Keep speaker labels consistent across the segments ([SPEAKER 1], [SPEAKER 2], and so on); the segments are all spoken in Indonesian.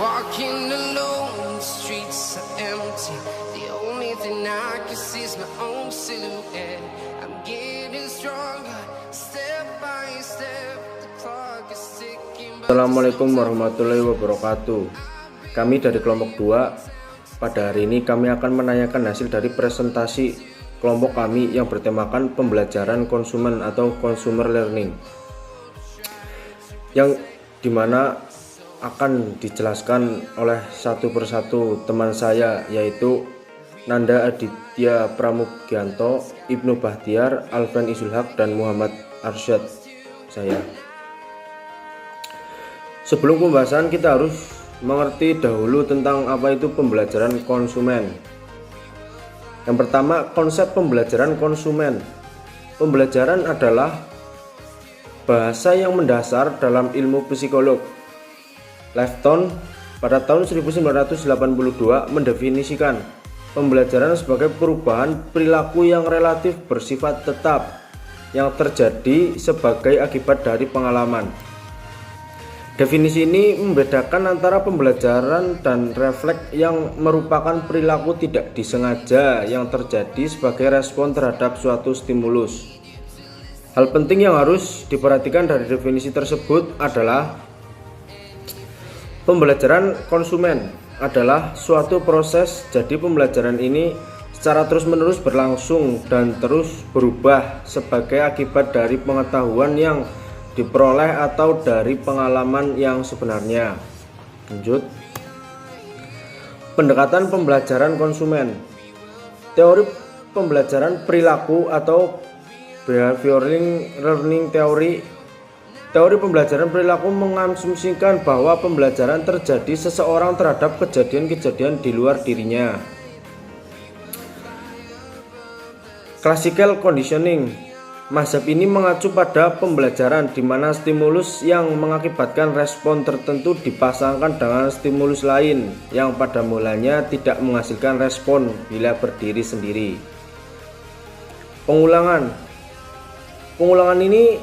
[SPEAKER 1] walking alone, the streets are empty. The only thing I can see is my own silhouette. I'm getting stronger, step by step. The clock is ticking.
[SPEAKER 2] Assalamualaikum warahmatullahi wabarakatuh. Kami dari kelompok 2. Pada hari ini kami akan menanyakan hasil dari presentasi kelompok kami yang bertemakan pembelajaran konsumen atau consumer learning, yang dimana akan dijelaskan oleh satu persatu teman saya, yaitu Nanda Aditya Pramugianto, Ibnu Bahtiar, Alvan Izulhaq, dan Muhammad Arsyad saya. Sebelum pembahasan, kita harus mengerti dahulu tentang apa itu pembelajaran konsumen. Yang pertama, konsep pembelajaran konsumen. Pembelajaran adalah bahasa yang mendasar dalam ilmu psikolog. Lefton pada tahun 1982 mendefinisikan pembelajaran sebagai perubahan perilaku yang relatif bersifat tetap yang terjadi sebagai akibat dari pengalaman. Definisi ini membedakan antara pembelajaran dan refleks yang merupakan perilaku tidak disengaja yang terjadi sebagai respon terhadap suatu stimulus. Hal penting yang harus diperhatikan dari definisi tersebut adalah pembelajaran konsumen adalah suatu proses, jadi pembelajaran ini secara terus-menerus berlangsung dan terus berubah sebagai akibat dari pengetahuan yang diperoleh atau dari pengalaman yang sebenarnya. Lanjut. Pendekatan pembelajaran konsumen. Teori pembelajaran perilaku atau behavioral learning theory. Teori pembelajaran perilaku mengasumsikan bahwa pembelajaran terjadi seseorang terhadap kejadian-kejadian di luar dirinya. Classical conditioning. Mazhab ini mengacu pada pembelajaran di mana stimulus yang mengakibatkan respon tertentu dipasangkan dengan stimulus lain yang pada mulanya tidak menghasilkan respon bila berdiri sendiri. Pengulangan ini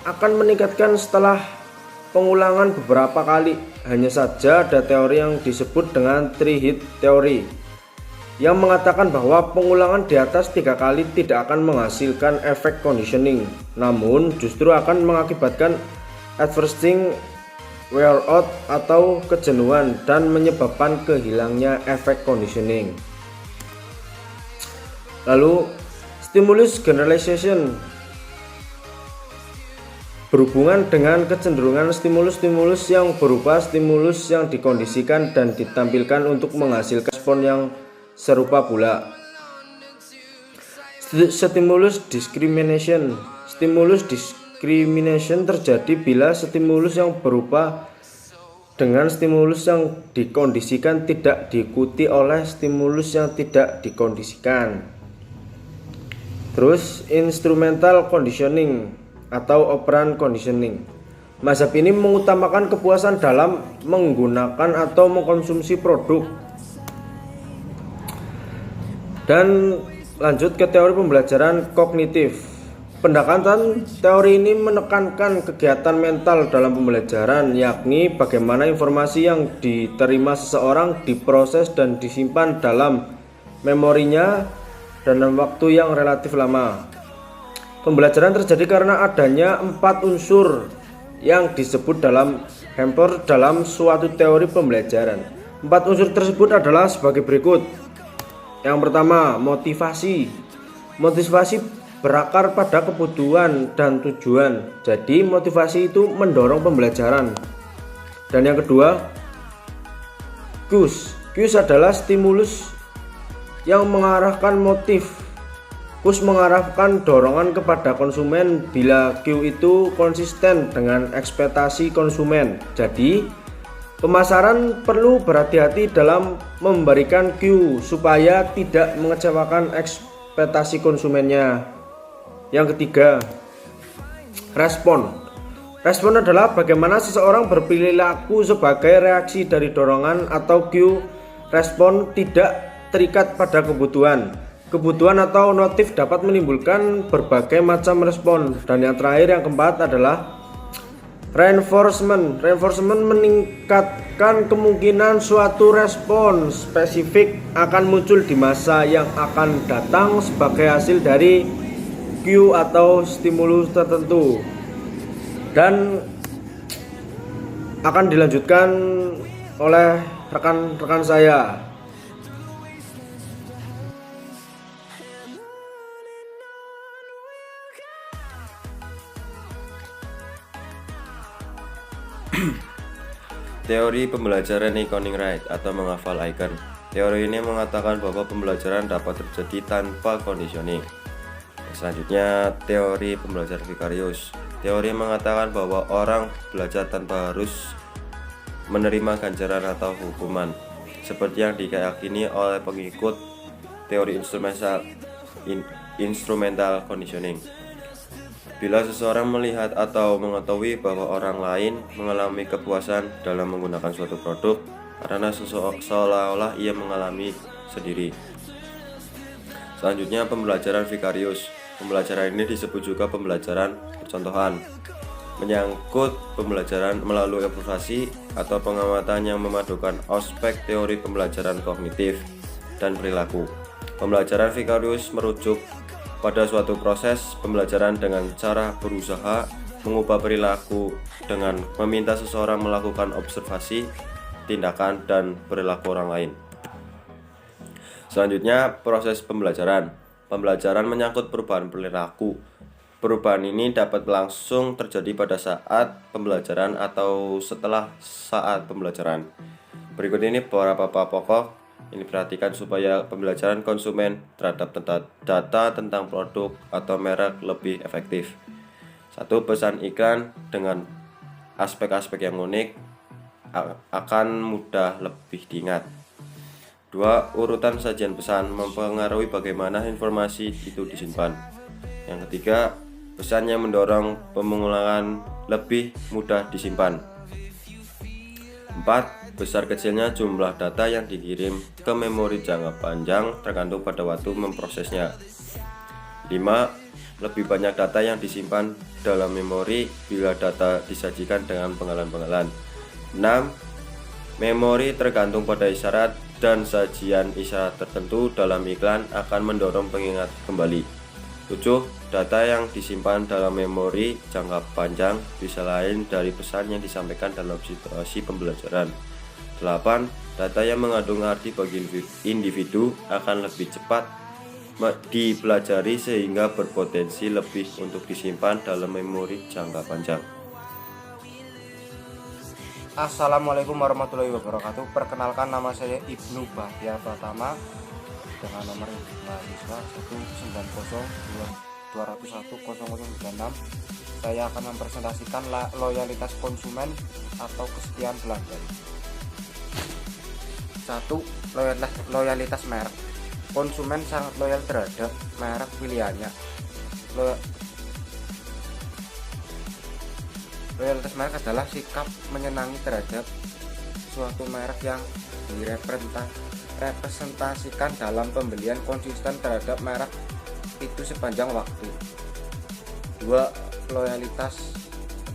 [SPEAKER 2] akan meningkatkan setelah pengulangan beberapa kali. Hanya saja ada teori yang disebut dengan three-hit teori yang mengatakan bahwa pengulangan di atas 3 kali tidak akan menghasilkan efek conditioning, namun justru akan mengakibatkan adversing wear out atau kejenuhan dan menyebabkan kehilangnya efek conditioning. Lalu stimulus generalization berhubungan dengan kecenderungan stimulus-stimulus yang berupa stimulus yang dikondisikan dan ditampilkan untuk menghasilkan respon yang serupa pula. Stimulus discrimination. Stimulus discrimination terjadi bila stimulus yang berupa dengan stimulus yang dikondisikan tidak diikuti oleh stimulus yang tidak dikondisikan. Terus instrumental conditioning atau operant conditioning. Mazhab ini mengutamakan kepuasan dalam menggunakan atau mengkonsumsi produk. Dan lanjut ke teori pembelajaran kognitif. Pendekatan teori ini menekankan kegiatan mental dalam pembelajaran, yakni bagaimana informasi yang diterima seseorang diproses dan disimpan dalam memorinya dalam waktu yang relatif lama. Pembelajaran terjadi karena adanya 4 unsur yang disebut dalam Hamper dalam suatu teori pembelajaran. 4 unsur tersebut adalah sebagai berikut. Yang pertama, motivasi. Motivasi berakar pada kebutuhan dan tujuan. Jadi motivasi itu mendorong pembelajaran. Dan yang kedua, cues. Cues adalah stimulus yang mengarahkan motif. Cues mengarahkan dorongan kepada konsumen bila cue itu konsisten dengan ekspektasi konsumen. Jadi pemasaran perlu berhati-hati dalam memberikan cue supaya tidak mengecewakan ekspektasi konsumennya. Yang ketiga, respon. Respon adalah bagaimana seseorang berperilaku sebagai reaksi dari dorongan atau cue. Respon tidak terikat pada kebutuhan. Kebutuhan atau motif dapat menimbulkan berbagai macam respon. Dan yang terakhir, yang keempat adalah Reinforcement meningkatkan kemungkinan suatu respon spesifik akan muncul di masa yang akan datang sebagai hasil dari cue atau stimulus tertentu, dan akan dilanjutkan oleh rekan-rekan saya.
[SPEAKER 3] Teori pembelajaran Iconic Ride atau menghafal icon. Teori ini mengatakan bahwa pembelajaran dapat terjadi tanpa conditioning. Selanjutnya, teori pembelajaran Vicarius. Teori mengatakan bahwa orang belajar tanpa harus menerima ganjaran atau hukuman, seperti yang diyakini oleh pengikut teori instrumental conditioning. Bila seseorang melihat atau mengetahui bahwa orang lain mengalami kepuasan dalam menggunakan suatu produk karena seolah-olah ia mengalami sendiri. Selanjutnya, pembelajaran Vicarius. Pembelajaran ini disebut juga pembelajaran percontohan, menyangkut pembelajaran melalui observasi atau pengamatan yang memadukan aspek teori pembelajaran kognitif dan perilaku. Pembelajaran Vicarius merujuk pada suatu proses pembelajaran dengan cara berusaha mengubah perilaku dengan meminta seseorang melakukan observasi, tindakan, dan perilaku orang lain. Selanjutnya, proses pembelajaran. Pembelajaran menyangkut perubahan perilaku. Perubahan ini dapat langsung terjadi pada saat pembelajaran atau setelah saat pembelajaran. Berikut ini beberapa pokok ini perhatikan supaya pembelajaran konsumen terhadap data tentang produk atau merek lebih efektif. 1. Pesan iklan dengan aspek-aspek yang unik akan mudah lebih diingat. 2. Urutan sajian pesan mempengaruhi bagaimana informasi itu disimpan. Yang ketiga, pesan yang mendorong pengulangan lebih mudah disimpan. 4. Besar kecilnya jumlah data yang dikirim ke memori jangka panjang tergantung pada waktu memprosesnya. 5. Lebih banyak data yang disimpan dalam memori bila data disajikan dengan penggalan-penggalan. 6. Memori tergantung pada isyarat dan sajian isyarat tertentu dalam iklan akan mendorong pengingat kembali. 7. Data yang disimpan dalam memori jangka panjang bisa lain dari pesan yang disampaikan dalam situasi pembelajaran. 8. Data yang mengandung arti bagi individu akan lebih cepat dipelajari sehingga berpotensi lebih untuk disimpan dalam memori jangka panjang.
[SPEAKER 4] Assalamualaikum warahmatullahi wabarakatuh. Perkenalkan, nama saya Ibnu Bahtia Pratama dengan nomor mahasiswa 19020010036. Saya akan mempresentasikan loyalitas konsumen atau kesetiaan pelanggan. 1. Loyalitas merek. Konsumen sangat loyal terhadap merek pilihannya. Loyalitas merek adalah sikap menyenangi terhadap suatu merek yang direpresentasikan dalam pembelian, konsisten terhadap merek itu sepanjang waktu. 2. Loyalitas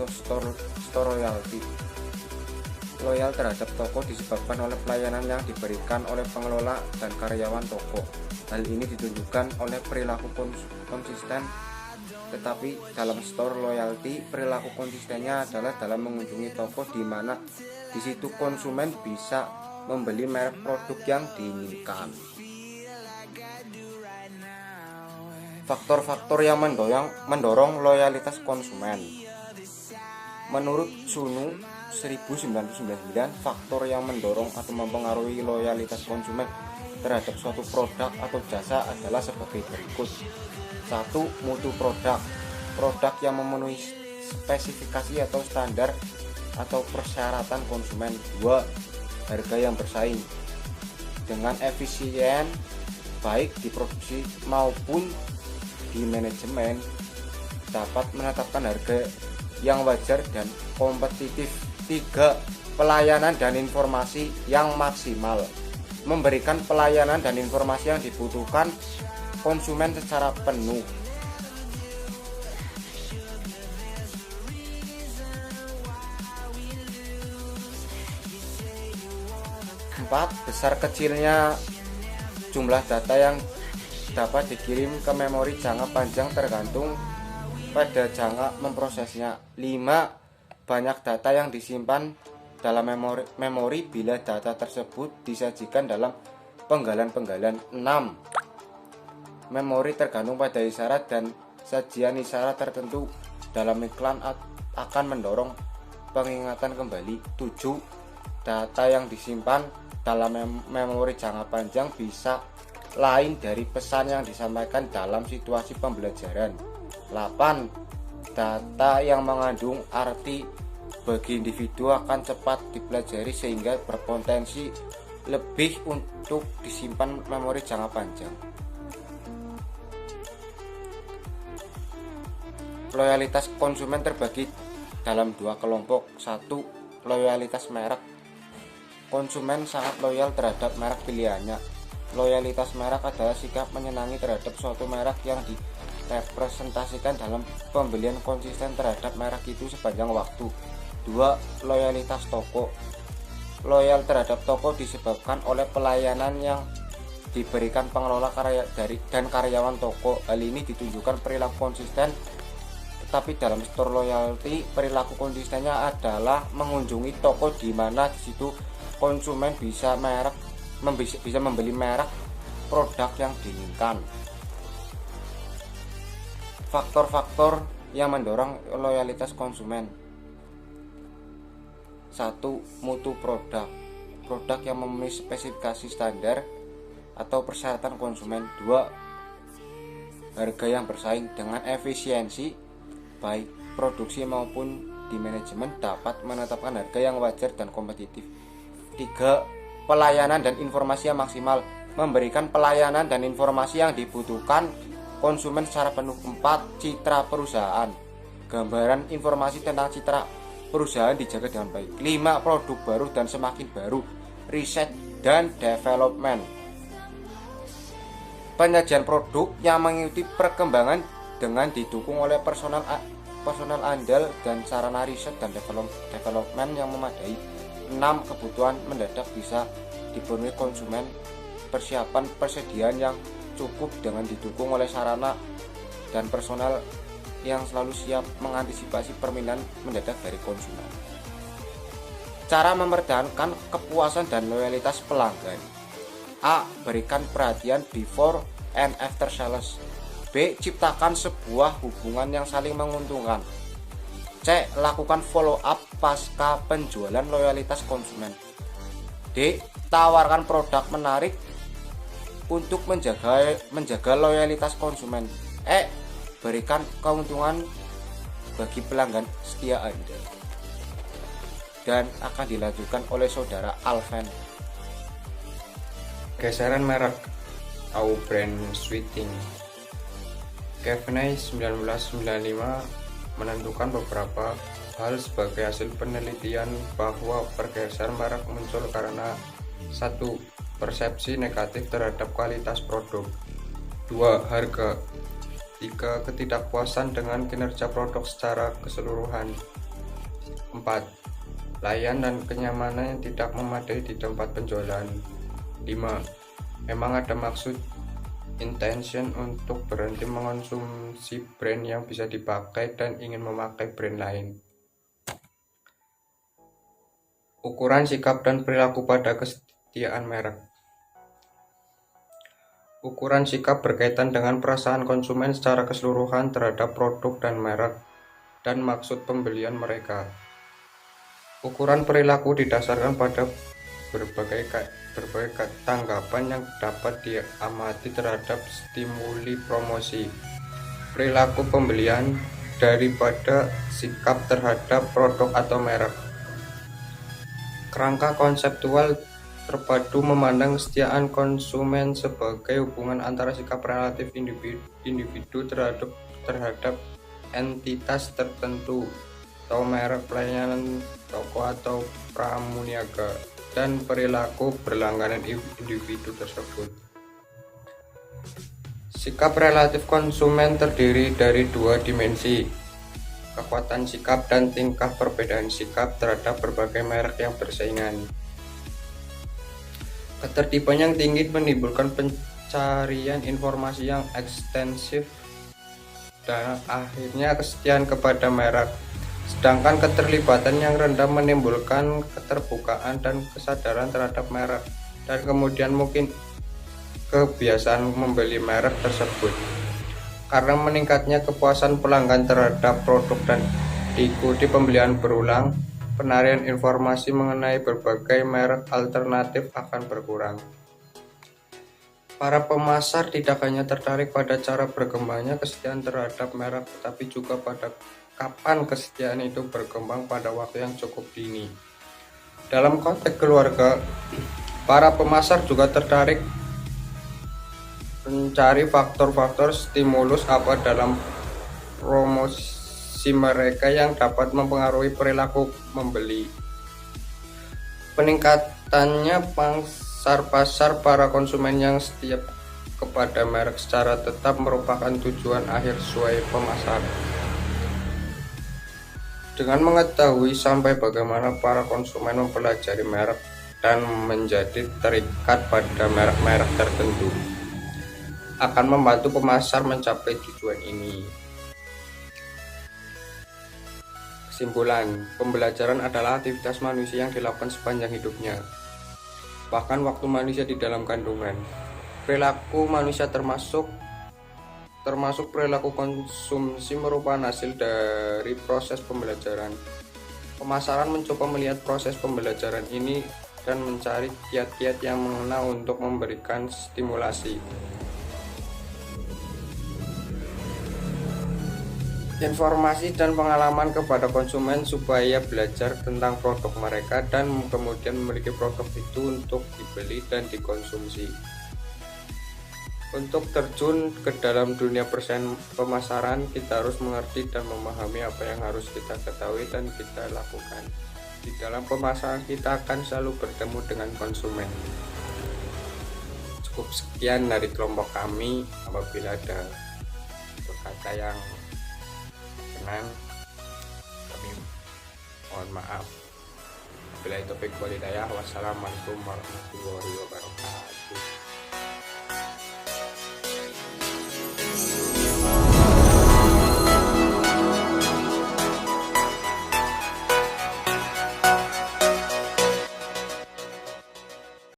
[SPEAKER 4] atau store loyalty. Loyal terhadap toko disebabkan oleh pelayanan yang diberikan oleh pengelola dan karyawan toko. Hal ini ditunjukkan oleh perilaku konsisten, tetapi dalam store loyalty, perilaku konsistennya adalah dalam mengunjungi toko di mana di situ konsumen bisa membeli merek produk yang diinginkan. Faktor-faktor yang mendorong loyalitas konsumen. Menurut Sunu 1999, faktor yang mendorong atau mempengaruhi loyalitas konsumen terhadap suatu produk atau jasa adalah sebagai berikut. 1. Mutu produk. Produk yang memenuhi spesifikasi atau standar atau persyaratan konsumen. 2. Harga yang bersaing dengan efisien baik di produksi maupun di manajemen, dapat menetapkan harga yang wajar dan kompetitif. 3. Pelayanan dan informasi yang maksimal. Memberikan pelayanan dan informasi yang dibutuhkan konsumen secara penuh. 4. Besar kecilnya jumlah data yang dapat dikirim ke memori jangka panjang tergantung pada jangka memprosesnya. 5. Banyak data yang disimpan dalam memori bila data tersebut disajikan dalam penggalan-penggalan. 6. Memori tergantung pada isyarat dan sajian isyarat tertentu dalam iklan akan mendorong pengingatan kembali. 7. Data yang disimpan dalam memori jangka panjang bisa lain dari pesan yang disampaikan dalam situasi pembelajaran. 8. Data yang mengandung arti bagi individu akan cepat dipelajari sehingga berpotensi lebih untuk disimpan memori jangka panjang. Loyalitas konsumen terbagi dalam dua kelompok. 1. Loyalitas merek. Konsumen sangat loyal terhadap merek pilihannya. Loyalitas merek adalah sikap menyenangi terhadap suatu merek yang direpresentasikan dalam pembelian konsisten terhadap merek itu sepanjang waktu. 2. Loyalitas toko. Loyal terhadap toko disebabkan oleh pelayanan yang diberikan pengelola dan karyawan toko. Hal ini ditunjukkan perilaku konsisten, tetapi dalam store loyalty perilaku konsistennya adalah mengunjungi toko di mana di situ konsumen bisa membeli merek produk yang diinginkan. Faktor-faktor yang mendorong loyalitas konsumen. 1. Mutu produk. Produk yang memenuhi spesifikasi standar atau persyaratan konsumen. 2. Harga yang bersaing. Dengan efisiensi baik produksi maupun di manajemen dapat menetapkan harga yang wajar dan kompetitif. 3. Pelayanan dan informasi yang maksimal. Memberikan pelayanan dan informasi yang dibutuhkan konsumen secara penuh. 4. Citra perusahaan. Gambaran informasi tentang citra perusahaan dijaga dengan baik. 5. Produk baru dan semakin baru. Riset dan development. Penyajian produk yang mengikuti perkembangan dengan didukung oleh personal andal dan sarana riset dan development yang memadai. 6. Kebutuhan mendadak bisa dipenuhi konsumen. Persiapan persediaan yang cukup dengan didukung oleh sarana dan personal yang selalu siap mengantisipasi permintaan mendadak dari konsumen. Cara mempertahankan kepuasan dan loyalitas pelanggan. A. Berikan perhatian before and after sales. B. Ciptakan sebuah hubungan yang saling menguntungkan. C. Lakukan follow up pasca penjualan loyalitas konsumen. D. Tawarkan produk menarik untuk menjaga loyalitas konsumen. E. Berikan keuntungan bagi pelanggan setia Anda. Dan akan dilanjutkan oleh saudara Alven.
[SPEAKER 5] Geseran merek atau brand switching. Kevney 1995 menentukan beberapa hal sebagai hasil penelitian bahwa pergeseran merek muncul karena 1. Persepsi negatif terhadap kualitas produk. 2. Harga. 3. Ketidakpuasan dengan kinerja produk secara keseluruhan. 4. Layan dan kenyamanan yang tidak memadai di tempat penjualan. 5. Memang ada maksud intention untuk berhenti mengonsumsi brand yang bisa dipakai dan ingin memakai brand lain. Ukuran sikap dan perilaku pada kesetiaan merek. Ukuran sikap berkaitan dengan perasaan konsumen secara keseluruhan terhadap produk dan merek dan maksud pembelian mereka. Ukuran perilaku didasarkan pada berbagai tanggapan yang dapat diamati terhadap stimuli promosi, perilaku pembelian, daripada sikap terhadap produk atau merek. Kerangka konseptual terpadu memandang kesetiaan konsumen sebagai hubungan antara sikap relatif individu terhadap entitas tertentu atau merek, pelayanan, toko atau pramuniaga, dan perilaku berlangganan individu tersebut. Sikap relatif konsumen terdiri dari dua dimensi: kekuatan sikap dan tingkah perbedaan sikap terhadap berbagai merek yang bersaingan. Ketertiban yang tinggi menimbulkan pencarian informasi yang ekstensif dan akhirnya kesetiaan kepada merek. Sedangkan keterlibatan yang rendah menimbulkan keterbukaan dan kesadaran terhadap merek, dan kemudian mungkin kebiasaan membeli merek tersebut. Karena meningkatnya kepuasan pelanggan terhadap produk dan diikuti pembelian berulang, penarian informasi mengenai berbagai merek alternatif akan berkurang. Para pemasar tidak hanya tertarik pada cara berkembangnya kesetiaan terhadap merek, tetapi juga pada kapan kesetiaan itu berkembang pada waktu yang cukup dini. Dalam konteks keluarga, para pemasar juga tertarik mencari faktor-faktor stimulus apa dalam promosi mereka yang dapat mempengaruhi perilaku membeli. Peningkatannya pasar para konsumen yang setia kepada merek secara tetap merupakan tujuan akhir sesuai pemasar. Dengan mengetahui sampai bagaimana para konsumen mempelajari merek dan menjadi terikat pada merek-merek tertentu, akan membantu pemasar mencapai tujuan ini. Kesimpulan, pembelajaran adalah aktivitas manusia yang dilakukan sepanjang hidupnya, bahkan waktu manusia di dalam kandungan. Perilaku manusia termasuk perilaku konsumsi merupakan hasil dari proses pembelajaran. Pemasaran mencoba melihat proses pembelajaran ini dan mencari kiat-kiat yang mengena untuk memberikan stimulasi, informasi dan pengalaman kepada konsumen supaya belajar tentang produk mereka dan kemudian memiliki produk itu untuk dibeli dan dikonsumsi. Untuk terjun ke dalam dunia pemasaran, kita harus mengerti dan memahami apa yang harus kita ketahui dan kita lakukan. Di dalam pemasaran kita akan selalu bertemu dengan konsumen. Cukup sekian dari kelompok kami. Apabila ada kata yang kami mohon maaf. Bila itu taufiq wal hidayah. Wassalamualaikum warahmatullahi wabarakatuh.